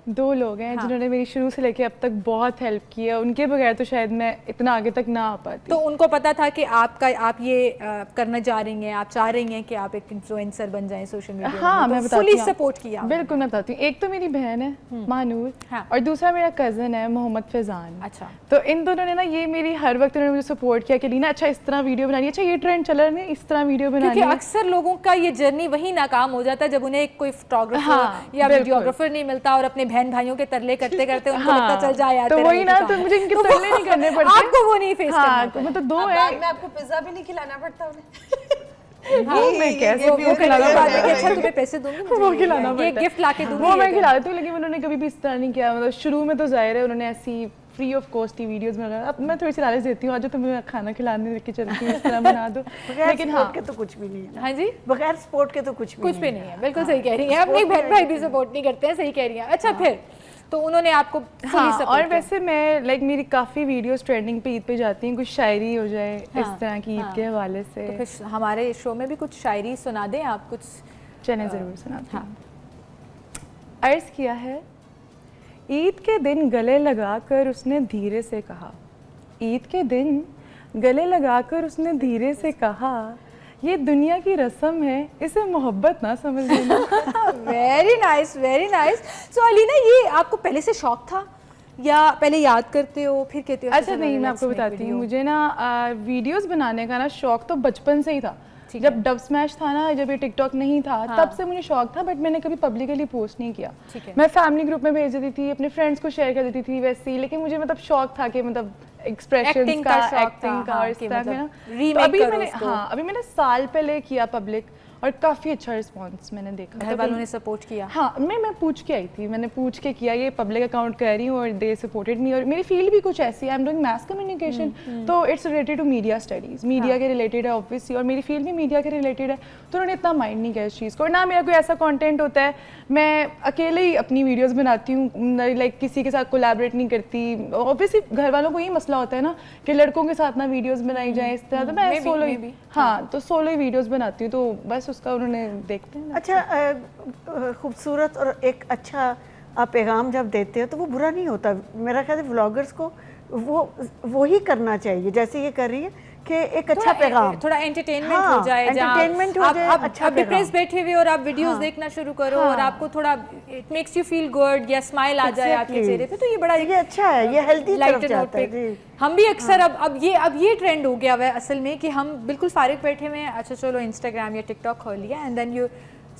Speaker 3: दो लोग हैं
Speaker 1: हाँ।
Speaker 3: जिन्होंने मेरी शुरू से लेके अब तक बहुत हेल्प की है, उनके बगैर तो शायद मैं इतना आगे तक ना आ पाती।
Speaker 1: तो उनको पता था कि आप ये करना चाह रही हैं, आप चाह रही हैं कि आप एक इन्फ्लुएंसर बन जाएं सोशल मीडिया में?
Speaker 3: हाँ, मैं बताती
Speaker 1: फुली
Speaker 3: हूँ,
Speaker 1: सपोर्ट किया।
Speaker 3: बिल्कुल मैं बताती हूँ। एक तो मेरी बहन है महानूर,
Speaker 1: हाँ।
Speaker 3: और दूसरा मेरा कज़न है मोहम्मद फैजान।
Speaker 1: अच्छा।
Speaker 3: तो इन दोनों ने ना ये मेरी हर वक्त उन्होंने मुझे सपोर्ट किया कि लीना अच्छा इस तरह वीडियो बनानी है, अच्छा ये ट्रेंड चल रहा है इस तरह वीडियो बनानी है।
Speaker 1: अक्सर लोगों का ये जर्नी वही नाकाम हो जाता है जब उन्हें कोई फोटोग्राफर या वीडियोग्राफर नहीं मिलता, और अपने बहन भाइयों के तरले करते करते उनको लगता चल जाए यार,
Speaker 3: तो वही ना, तो मुझे इनके तरले नहीं करने पड़ते,
Speaker 1: आपको वो नहीं फेस करना पड़ता।
Speaker 3: मतलब दो है,
Speaker 4: बाद में आपको पिज्जा भी नहीं खिलाना पड़ता उन्हें।
Speaker 3: वो मैं कैसे
Speaker 1: वो खिलाना पड़ता है कि अच्छा तुम्हें पैसे दूंगी,
Speaker 3: वो खिलाना पड़ता है,
Speaker 1: ये गिफ्ट लाके दूंगी,
Speaker 3: वो मैं खिलाती हूँ, लेकिन उन्होंने कभी भी इस तरह नहीं किया। मतलब शुरू में तो जाहिर है उन्होंने ऐसी free of cost he videos बना। अब मैं थोड़ी सी लालच देती हूँ, आज तुम्हें खाना खिलाने लेके चलती हूँ, इस तरह बना दो।
Speaker 2: लेकिन हाँ के तो कुछ भी नहीं है।
Speaker 1: हाँ जी,
Speaker 2: बगैर स्पोर्ट के तो कुछ भी
Speaker 1: नहीं है। बिल्कुल सही कह रही हैं, अपने बहन भाई भी सपोर्ट नहीं करते हैं, सही कह रही हैं। अच्छा, फिर तो उन्होंने आपको
Speaker 3: और वैसे मैं मेरी काफ़ी वीडियोस ट्रेंडिंग पे ईद पे जाती हैं, कुछ शायरी हो जाए इस तरह की ईद के हवाले से।
Speaker 1: तो फिर हमारे शो में भी कुछ शायरी सुना दें आप, कुछ
Speaker 3: चलें ज़रूर सुनाते हैं। अर्ज़ किया है, ईद के दिन गले लगाकर उसने धीरे से कहा, ईद के दिन गले लगाकर उसने धीरे से कहा, ये दुनिया की रस्म है, इसे मोहब्बत ना समझ लेना।
Speaker 1: Very nice, very nice. So Alina, ये आपको पहले से शौक था या पहले याद करते हो फिर कहते हो?
Speaker 3: अच्छा नहीं, मैं आपको बताती हूँ, मुझे ना वीडियोस बनाने का ना शौक तो बचपन से ही था। जब डब स्मैश था ना, जब ये टिकटॉक नहीं था, हाँ। तब से मुझे शौक था, बट मैंने कभी पब्लिकली पोस्ट नहीं किया। मैं फैमिली ग्रुप में भेज देती थी, अपने फ्रेंड्स को शेयर कर देती थी वैसे ही, लेकिन मुझे मतलब शौक था कि मतलब एक्सप्रेशंस का, एक्टिंग का, और इस तरह का ना। अभी मैंने साल पहले किया पब्लिक, और काफ़ी अच्छा रिस्पांस मैंने देखा।
Speaker 1: घर वालों ने सपोर्ट किया?
Speaker 3: हाँ, मैं पूछ के आई थी, मैंने पूछ के किया, ये पब्लिक अकाउंट कर रही हूँ, और दे सपोर्टेड मी। और मेरी फील्ड भी कुछ ऐसी है, I am doing mass communication, तो it's related to media studies, media के रिलेटेड है ऑब्वियसली, और मेरी फील्ड भी मीडिया के रिलेटेड है, तो उन्होंने इतना माइंड नहीं किया इस चीज़ को। और ना मेरा कोई ऐसा कॉन्टेंट होता है, मैं अकेले ही अपनी वीडियोज़ बनाती हूँ, लाइक किसी के साथ कोलैबोरेट नहीं करती। ऑब्वियसली घर वालों को यही मसला होता है ना कि लड़कों के साथ ना वीडियोज़ बनाई जाए इस तरह, तो मैं सोलो ही, हाँ, तो सोलो ही वीडियोज़ बनाती हूँ, तो बस उसका उन्होंने देखते हैं।
Speaker 2: अच्छा, खूबसूरत और एक अच्छा आप पैगाम जब देते हो तो वो बुरा नहीं होता। मेरा ख्याल है व्लॉगर्स को वो ही करना चाहिए जैसे ये कर रही है, कि एक अच्छा पैगाम,
Speaker 1: थोड़ा एंटरटेनमेंट हो जाए,
Speaker 2: एंटरटेनमेंट हो जाए,
Speaker 1: अच्छा डिप्रेस बैठे हुए और आप वीडियोस देखना शुरू करो, और आपको थोड़ा it makes you feel good, या स्माइल आ जाए आपके चेहरे पे, तो ये बड़ा
Speaker 2: अच्छा है, ये हेल्दी तरफ जाता है।
Speaker 1: हम भी अक्सर अब ये ट्रेंड हो गया हुआ है असल में, कि हम बिल्कुल फारिग बैठे हुए हैं, अच्छा चलो इंस्टाग्राम या टिकटॉक खोल लिया, एंड देन यू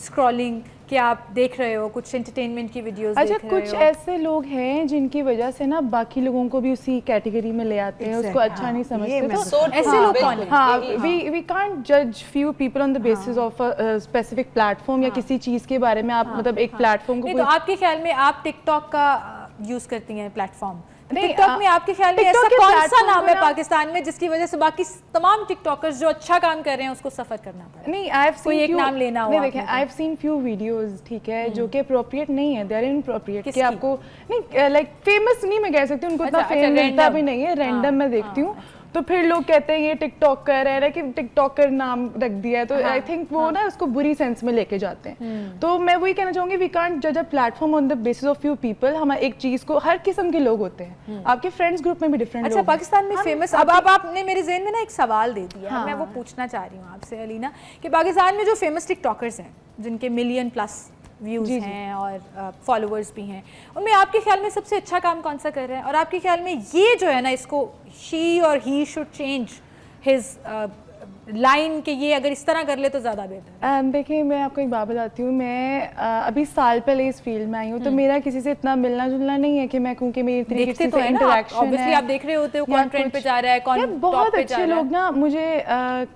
Speaker 1: स्क्रॉलिंग, कि आप देख रहे हो कुछ एंटरटेनमेंट की वीडियोस देख रहे हो।
Speaker 3: कुछ ऐसे लोग हैं जिनकी वजह से ना बाकी लोगों को भी उसी कैटेगरी में ले आते हैं, उसको अच्छा नहीं समझते, तो
Speaker 1: ऐसे लोग कौन हैं?
Speaker 3: हाँ, वी कांट जज few people on the basis of a specific platform या किसी चीज़ के बारे में आप मतलब एक प्लेटफॉर्म को।
Speaker 1: तो आपके ख्याल में आप टिकटॉक का यूज़ करती हैं प्लेटफॉर्म टिकटॉक में आपके ख्याल में ऐसा कौन सा नाम है पाकिस्तान में जिसकी वजह से बाकी तमाम टिकटॉकर्स जो अच्छा काम कर रहे हैं उसको सफर करना पड़ा?
Speaker 3: नहीं, आई हैव सीन
Speaker 1: एक नाम लेना हो।
Speaker 3: नहीं देखिए, I have seen few videos, ठीक है, जो कि अप्रोप्रिएट नहीं है, दे आर इनअप्रोप्रिएट, कि आपको नहीं लाइक फेमस नहीं मैं कह सकती, उनको इतना फेम मिलता भी नहीं है, रैंडम मैं देखती हूँ, तो फिर लोग कहते हैं ये टिकटॉकर है कि टिकटॉकर नाम रख दिया है, तो आई थिंक वो ना उसको बुरी सेंस में लेके जाते हैं। तो मैं वही कहना चाहूंगी, वी कांट जज a platform on the basis of few people. हम एक चीज को, हर किस्म के लोग होते हैं, आपके फ्रेंड्स ग्रुप में भी डिफरेंट
Speaker 1: अच्छा, पाकिस्तान में फेमस, अब आपने मेरे ज़हन में ना एक सवाल दे दिया, मैं वो पूछना चाह रही हूँ आपसे अलीना, कि पाकिस्तान में जो फेमस टिकटॉकर्स हैं जिनके मिलियन प्लस व्यूज हैं और फॉलोअर्स भी हैं, उनमें आपके ख्याल में सबसे अच्छा काम कौन सा कर रहे हैं, और आपके ख्याल में ये जो है ना, इसको शी और he should change his line के ये अगर इस तरह कर ले तो ज़्यादा बेहतर है?
Speaker 3: देखिए, मैं आपको एक बात बताती हूँ, मैं अभी साल पहले इस फील्ड में आई हूँ, तो मेरा किसी से इतना मिलना जुलना नहीं है कि मैं कहूँ कि मेरी तरीके से इंटरेक्शन है।
Speaker 1: ऑब्वियसली आप देख रहे होते हो कौन ट्रेंड पे जा रहा है, कौन
Speaker 3: बहुत अच्छे लोग ना, मुझे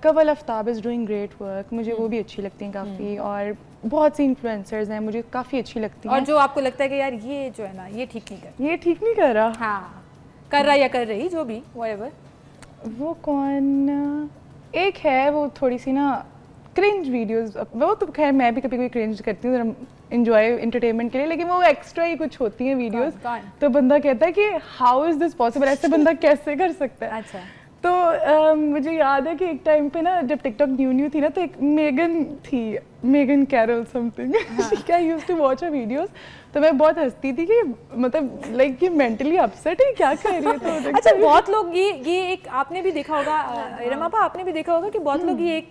Speaker 3: Kawal Aftab is doing great work, मुझे वो भी अच्छी लगती हैं काफ़ी, और बहुत सी इन्फ्लुएंसर्स हैं मुझे काफ़ी अच्छी लगती हैं।
Speaker 1: और जो आपको लगता है कि यार ये जो है ना ये ठीक नहीं कर
Speaker 3: रहा,
Speaker 1: हाँ कर रहा या कर रही, जो भी व्हाटएवर,
Speaker 3: वो कौन एक है, वो थोड़ी सी ना क्रिंज वीडियोस, वो तो खैर मैं भी कभी कभी क्रिंज करती हूँ एंजॉय एंटरटेनमेंट के लिए, लेकिन वो एक्स्ट्रा ही कुछ होती हैं वीडियोस, तो बंदा कहता है कि हाउ इज दिस पॉसिबल, ऐसे बंदा कैसे कर सकता है।
Speaker 1: अच्छा,
Speaker 3: तो मुझे याद है कि एक टाइम पे ना, जब टिकटॉक न्यू थी ना, तो एक Megan Carroll something, I used to watch her videos, तो मैं बहुत हंसती थी कि मतलब लाइक ये मेंटली अपसेट है, क्या कर रही है। तो
Speaker 1: अच्छा, बहुत लोग ये एक आपने भी देखा होगा रमापा, आपने भी देखा होगा कि बहुत लोग ये एक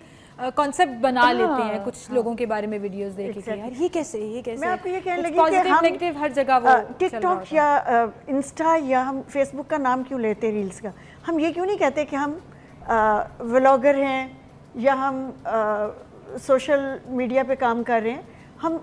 Speaker 1: कॉन्सेप्ट बना लेते हैं कुछ लोगों के बारे में वीडियोस देख के, यार ये कैसे
Speaker 2: मैं आपको ये कहने लगी
Speaker 1: कि हम नेगेटिव हर जगह वो
Speaker 2: टिकटॉक या इंस्टा या हम फेसबुक का नाम क्यों लेते हैं, रील्स का, हम ये क्यों नहीं कहते कि हम व्लॉगर हैं या हम सोशल मीडिया पे काम कर रहे हैं, हम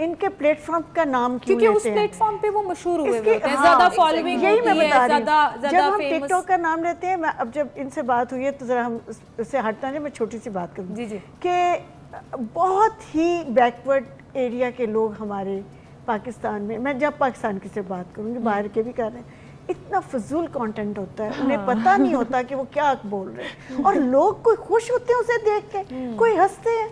Speaker 2: इनके प्लेटफॉर्म का नाम क्यों लेते हैं?
Speaker 1: क्योंकि उस प्लेटफॉर्म पे वो मशहूर हुए होते हैं, ज्यादा फॉलोइंग
Speaker 2: यही मैं बता रही
Speaker 1: हूं,
Speaker 2: जब हम टिकटॉक का नाम लेते हैं। अब जब इनसे बात हुई है तो जरा हम उससे हटना है, मैं छोटी सी बात करूँ
Speaker 1: जी
Speaker 2: कि बहुत ही बैकवर्ड एरिया के लोग हमारे पाकिस्तान में, मैं जब पाकिस्तान की से बात करूँगी, बाहर के भी कर रहे हैं, इतना फजूल कंटेंट होता है, उन्हें पता नहीं होता कि वो क्या बोल रहे हैं, और लोग कोई खुश होते हैं उसे देख के, कोई हंसते हैं।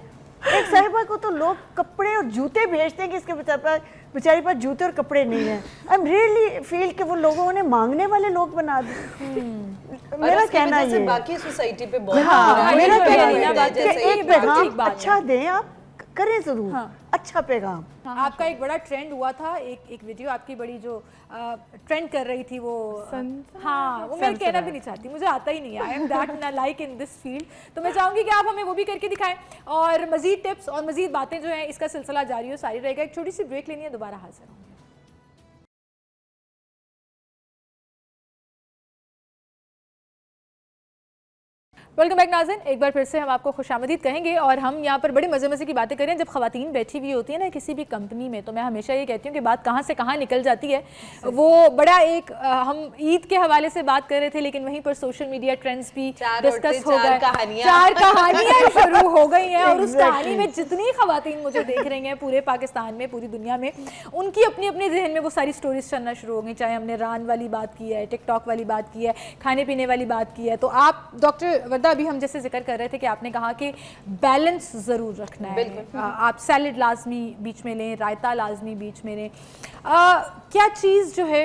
Speaker 2: एक साहिबा को तो लोग कपड़े और जूते भेजते हैं कि इसके बेचारी पास जूते और कपड़े नहीं है। आई एम रियली फील कि वो लोगों ने मांगने वाले लोग बना दिए। मेरा कहना ये
Speaker 4: बाकी सोसाइटी पे बहुत
Speaker 2: मेरा कहना है एक पैगाम अच्छा दें, आप करें जरूर, अच्छा पैगाम।
Speaker 1: आपका एक बड़ा ट्रेंड हुआ था, एक वीडियो आपकी बड़ी जो ट्रेंड कर रही थी, वो हाँ, वो मैं कहना भी नहीं चाहती, मुझे आता ही नहीं है, I M that like in this field, तो मैं चाहूंगी कि आप हमें वो भी करके दिखाएं, और मजीद टिप्स और मजीद बातें जो हैं इसका सिलसिला जारी हो सारी रहेगा। एक छोटी सी ब्रेक लेनी है, दोबारा हाजिर होंगे। वेलकम बैक नाज़रीन, एक बार फिर से हम आपको खुशामदीद कहेंगे, और हम यहाँ पर बड़े मज़े मज़े की बातें करें। जब ख़वातीन बैठी हुई होती है ना किसी भी कंपनी में, तो मैं हमेशा ये कहती हूँ कि बात कहाँ से कहाँ निकल जाती है। वो बड़ा एक हम ईद के हवाले से बात कर रहे थे, लेकिन वहीं पर सोशल मीडिया ट्रेंड्स भी डिस्कस हो गए, 4 कहानियाँ शुरू हो गई हैं, और उस कहानी में जितनी ख़वातीन मुझे देख रही हैं पूरे पाकिस्तान में, पूरी दुनिया में, उनकी अपनी अपनी जहन में वो सारी स्टोरीज चलना शुरू हो गई। चाहे हमने रान वाली बात की है, टिकटॉक वाली बात की है, खाने पीने वाली बात की है। तो आप डॉक्टर वर्दा, अभी हम जैसे जिक्र कर रहे थे कि आपने कहा कि बैलेंस ज़रूर रखना है, आप सैलड लाजमी बीच में लें, रायता लाजमी बीच में लें। क्या चीज़ जो है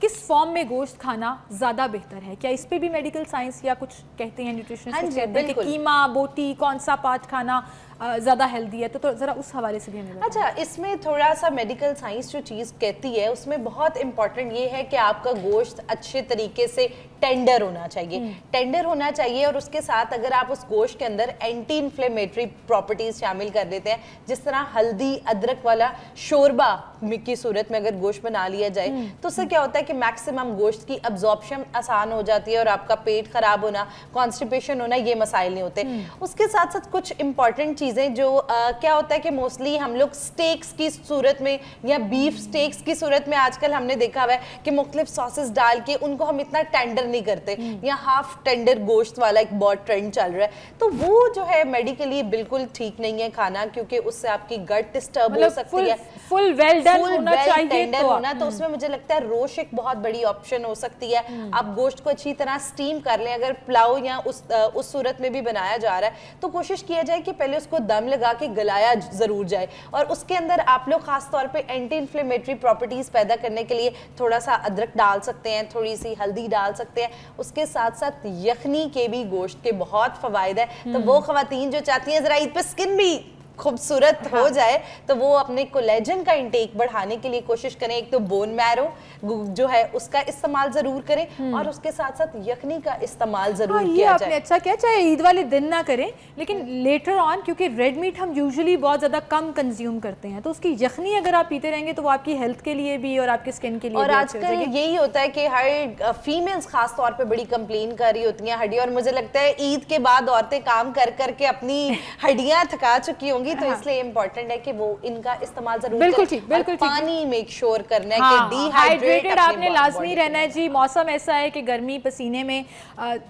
Speaker 1: किस फॉर्म में गोश्त खाना ज़्यादा बेहतर है? क्या इस पे भी मेडिकल साइंस या कुछ कहते हैं न्यूट्रिशनिस्ट कहते हैं कि कीमा, बोटी, कौन सा पार्ट खाना ज़्यादा हेल्दी है? तो ज़रा उस हवाले से भी हमें बताएं।
Speaker 4: अच्छा, इसमें थोड़ा सा मेडिकल साइंस जो चीज़ कहती है उसमें बहुत इंपॉर्टेंट ये है कि आपका गोश्त अच्छे तरीके से टेंडर होना चाहिए, टेंडर होना चाहिए, और उसके साथ अगर आप उस गोश्त के अंदर एंटी इन्फ्लेमेटरी प्रॉपर्टीज शामिल कर देते हैं, जिस तरह हल्दी अदरक वाला शोरबा की सूरत में अगर गोश्त बना लिया जाए, तो उससे क्या होता है कि मैक्सिमम गोश्त की अब्जॉर्प्शन आसान हो जाती है, और आपका पेट खराब होना, कॉन्स्टिपेशन होना, ये मसाइल नहीं होते। उसके साथ साथ कुछ इंपॉर्टेंट चीज़ें जो क्या होता है कि मोस्टली हम लोग स्टेक्स की सूरत में या बीफ स्टेक्स की सूरत में आजकल हमने देखा हुआ है कि मुख्तलिफ सॉसेस डाल के उनको हम इतना टेंडर प्रेफर नहीं करते, या हाफ टेंडर गोश्त वाला एक बहुत ट्रेंड चल रहा है, तो वो जो है मेडिकली बिल्कुल ठीक नहीं है खाना, क्योंकि उससे आपकी गट डिस्टर्ब हो सकती है।
Speaker 1: फुल वेल डन होना चाहिए,
Speaker 4: टेंडर होना, तो उसमें मुझे लगता है रोश एक बहुत बड़ी ऑप्शन हो सकती है। आप गोश्त को अच्छी तरह स्टीम कर लें, अगर पुलाव या उस सूरत में भी बनाया जा रहा है तो कोशिश किया जाए कि पहले उसको दम लगा के गलाया जरूर जाए, और उसके अंदर आप लोग खास तौर पे एंटी इन्फ्लेमेटरी प्रॉपर्टीज पैदा करने के लिए थोड़ा सा अदरक डाल सकते हैं, थोड़ी सी हल्दी डाल सकते हैं, उसके साथ साथ यखनी के भी गोश्त के बहुत फवायद है। तो वो खवातीन जो चाहती हैं जरा ईद पे स्किन भी खूबसूरत हो जाए, तो वो अपने कोलेजन का इंटेक बढ़ाने के लिए कोशिश करें। एक तो बोन मैरो जो है उसका इस्तेमाल जरूर करें, और उसके साथ साथ यखनी का इस्तेमाल जरूर किया जाए।
Speaker 1: आपने अच्छा किया, चाहे ईद वाले दिन ना करें, लेकिन लेटर ऑन, क्योंकि रेड मीट हम यूजुअली बहुत ज्यादा कम कंज्यूम करते हैं, तो उसकी यखनी अगर आप पीते रहेंगे तो वो आपकी हेल्थ के लिए भी और आपके स्किन के लिए
Speaker 4: और
Speaker 1: भी
Speaker 4: आजकल यही होता है कि हर फीमेल्स खास तौर पे बड़ी कंप्लेन कर रही होती हैं हड्डी, और मुझे लगता है ईद के बाद औरतें काम कर करके अपनी हड्डियां थका चुकी होंगी, तो इसलिए इम्पोर्टेंट है कि वो इनका इस्तेमाल जरूर
Speaker 1: बिल्कुल
Speaker 4: करें।
Speaker 1: ठीक, बिल्कुल ठीक।
Speaker 4: पानी मेक श्योर करना है
Speaker 1: हाँ,
Speaker 4: कि डिहाइड्रेटेड
Speaker 1: आपने लाजमी रहना है जी। मौसम ऐसा है कि गर्मी पसीने में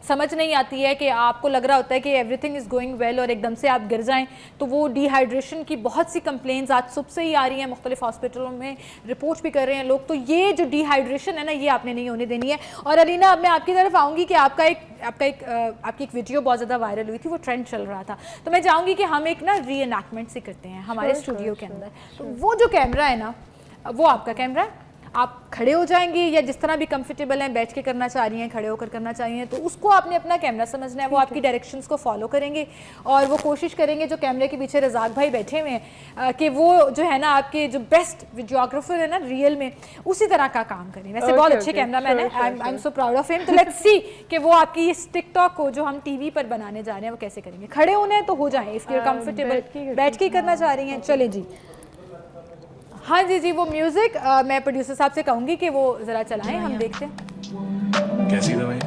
Speaker 1: समझ नहीं आती है कि आपको लग रहा होता है कि एवरीथिंग इज गोइंग वेल और एकदम से आप गिर जाएं, तो वो डिहाइड्रेशन की बहुत सी कंप्लेंट्स आज सुबह से ही आ रही हैं, मुख्तलिफ हॉस्पिटलों में रिपोर्ट भी कर रहे हैं लोग। तो ये जो डिहाइड्रेशन है ना, ये आपने नहीं होने देनी है। और अलीना, अब मैं आपकी तरफ आऊँगी कि आपकी एक वीडियो बहुत ज़्यादा वायरल हुई थी, वो ट्रेंड चल रहा था, तो मैं चाहूँगी कि हम एक ना री एनैक्टमेंट से करते हैं हमारे स्टूडियो के अंदर। तो वो जो कैमरा है ना, वो आपका कैमरा है, आप खड़े हो जाएंगे या जिस तरह भी कंफर्टेबल हैं, बैठ के करना चाह रही हैं, खड़े होकर करना चाहिए, तो उसको आपने अपना कैमरा समझना है। वो आपकी डायरेक्शंस को फॉलो करेंगे और वो कोशिश करेंगे, जो कैमरे के पीछे रज़ाक भाई बैठे हुए हैं, कि वो जो है ना आपके जो बेस्ट वीडियोग्राफर है ना रियल में, उसी तरह का काम करें। वैसे बहुत अच्छे कैमरामैन है, I am so proud of him. तो लेट्स सी कि वो आपकी इस टिकटॉक को जो हम टीवी पर बनाने जा रहे हैं वो कैसे करेंगे। खड़े होने हैं तो हो जाए, इफ यू आर कंफर्टेबल, बैठ के करना चाह रही हैं, चले जी। हाँ जी, वो म्यूजिक मैं प्रोड्यूसर साहब से कहूँगी कि वो ज़रा चलाएं, हम देखते हैं।
Speaker 5: कैसी दवाएं?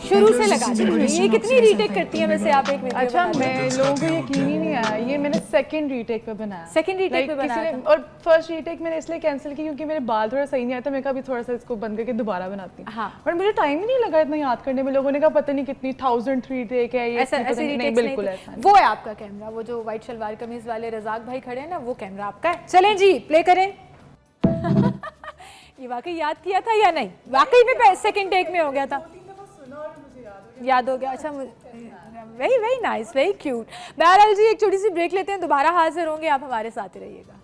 Speaker 1: शुरू से लगा दीजिए। ये कितनी रीटेक करती हैं वैसे आप एक वीडियो?
Speaker 3: अच्छा, मैं लोगों को यकीन ही नहीं आया, ये मैंने सेकंड रीटेक पे बनाया।
Speaker 1: सेकंड रीटेक पे बनाया था?
Speaker 3: और फर्स्ट रीटेक मैंने इसलिए कैंसिल की क्योंकि मेरे बाल थोड़ा सही नहीं आया था। मैं कहा अभी थोड़ा सा इसको बंद करके दोबारा बनाती हूँ।
Speaker 1: हाँ।
Speaker 3: और मुझे टाइम ही नहीं लगा इतना याद करने में। लोगों ने कहा पता नहीं कितनी 1000 रीटेक है ये,
Speaker 1: ऐसा
Speaker 3: नहीं, बिल्कुल ऐसा नहीं।
Speaker 1: वो है आपका कैमरा, वो जो व्हाइट शलवार कमीज वाले रज़ाक भाई खड़े हैं ना, वो कैमरा आपका है। चलें जी, प्ले करें। ये वाकई याद किया था या नहीं? वाकई में सेकंड टेक में हो गया था, याद हो गया। अच्छा, very very nice, very cute. बहरहाल जी, एक छोटी सी ब्रेक लेते हैं, दोबारा हाजिर होंगे, आप हमारे साथ ही रहिएगा।